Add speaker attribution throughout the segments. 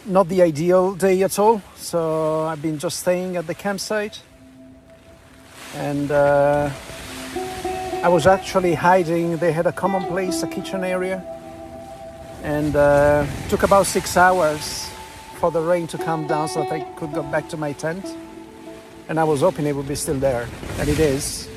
Speaker 1: Not the ideal day at all, so I've been just staying at the campsite, and I was actually hiding. They had a common place, a kitchen area, and took about 6 hours for the rain to come down so that I could go back to my tent, and I was hoping it would be still there, and it is.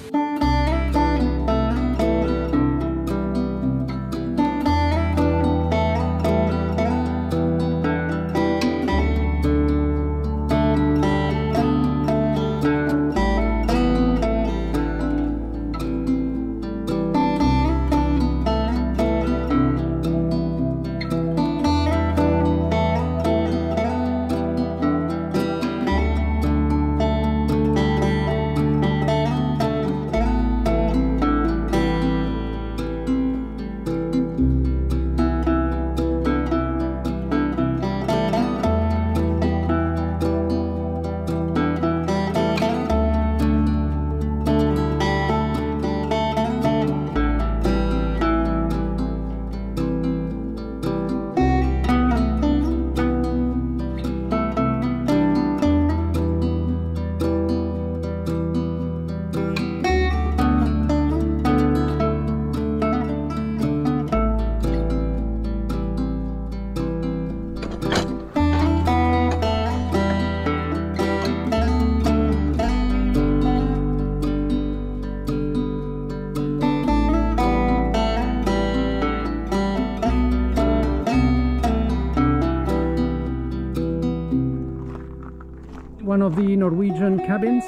Speaker 1: One of the Norwegian cabins,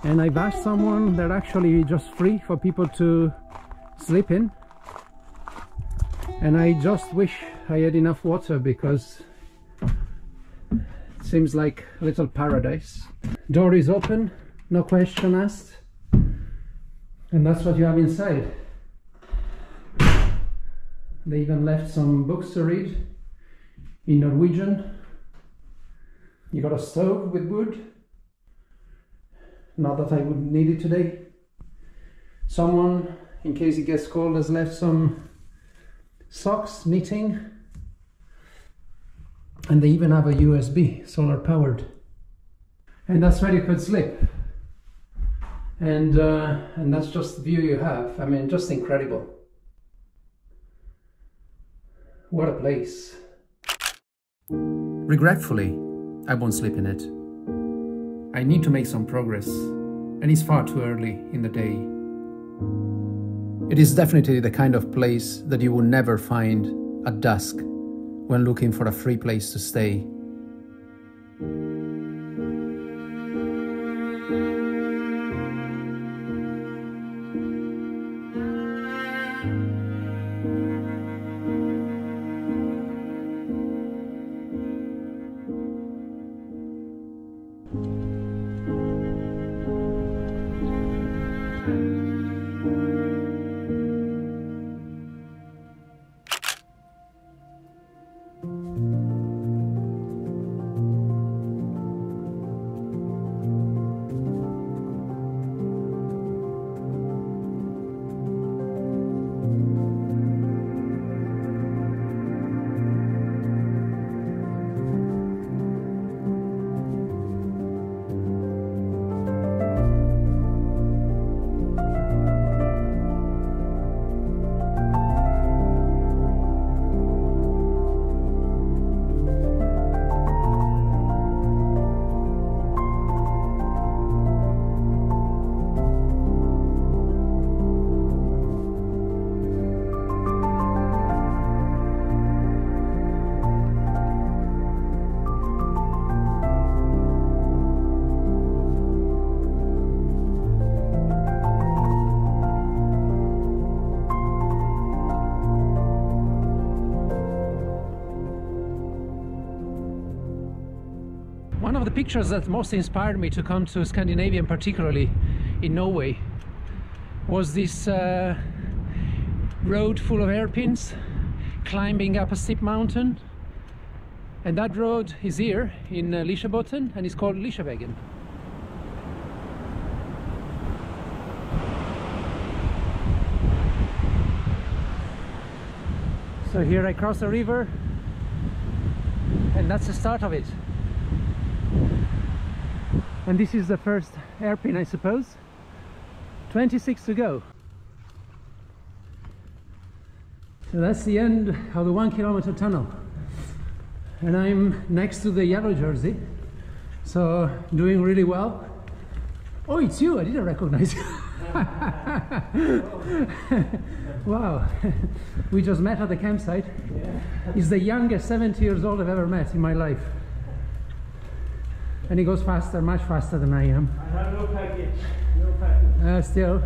Speaker 1: and I've asked someone, they're actually just free for people to sleep in, and I just wish I had enough water because it seems like a little paradise. Door is open, no question asked, and that's what you have inside. They even left some books to read in Norwegian. You got a stove with wood. Not that I would need it today. Someone, in case it gets cold, has left some socks, knitting. And they even have a USB, solar powered. And that's where you could sleep. And that's just the view you have. I mean, just incredible. What a place. Regretfully, I won't sleep in it. I need to make some progress, and it's far too early in the day. It is definitely the kind of place that you will never find at dusk when looking for a free place to stay. One of the pictures that most inspired me to come to Scandinavia, and particularly in Norway, was this road full of hairpins climbing up a steep mountain. And that road is here in Liseberg, and it's called Lisebergen. So here I cross the river, and that's the start of it. And this is the first hairpin, I suppose. 26 to go. So that's the end of the 1 kilometer tunnel. And I'm next to the yellow jersey, so doing really well. Oh, it's you! I didn't recognize you. Wow, we just met at the campsite. Yeah. He's the youngest 70 years old I've ever met in my life. And he goes faster, much faster than I am.
Speaker 2: I have no package. No package.
Speaker 1: Still.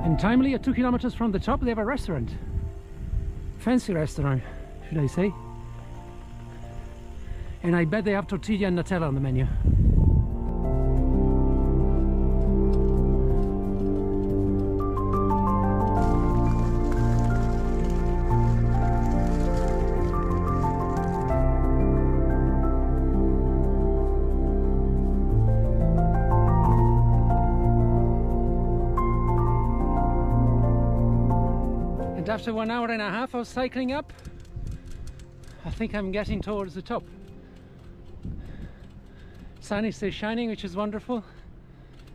Speaker 1: And timely, at 2 kilometers from the top, they have a restaurant. Fancy restaurant, should I say. And I bet they have tortilla and Nutella on the menu. And after 1 hour and a half of cycling up, I think I'm getting towards the top. Sun is still shining, which is wonderful.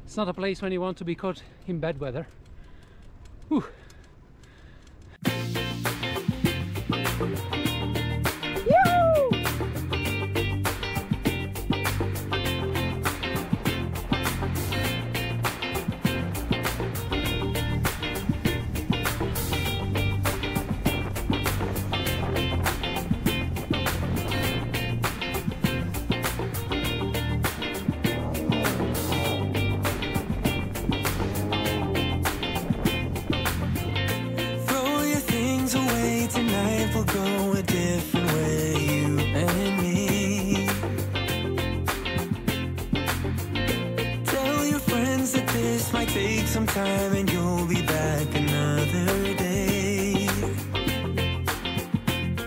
Speaker 1: It's not a place when you want to be caught in bad weather. Whew.
Speaker 3: We'll go a different way, you and me. Tell your friends that this might take some time and you'll be back another day.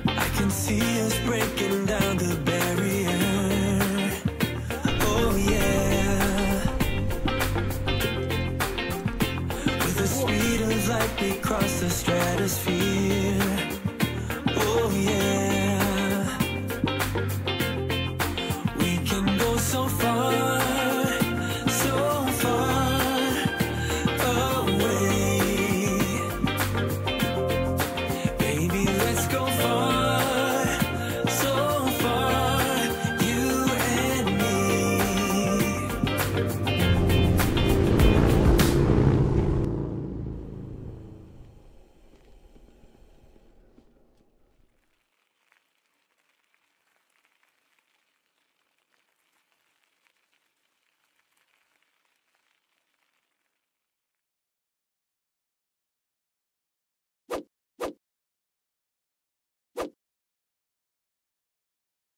Speaker 3: I can see us breaking down the barrier. Oh yeah. With the speed of light we cross the stratosphere.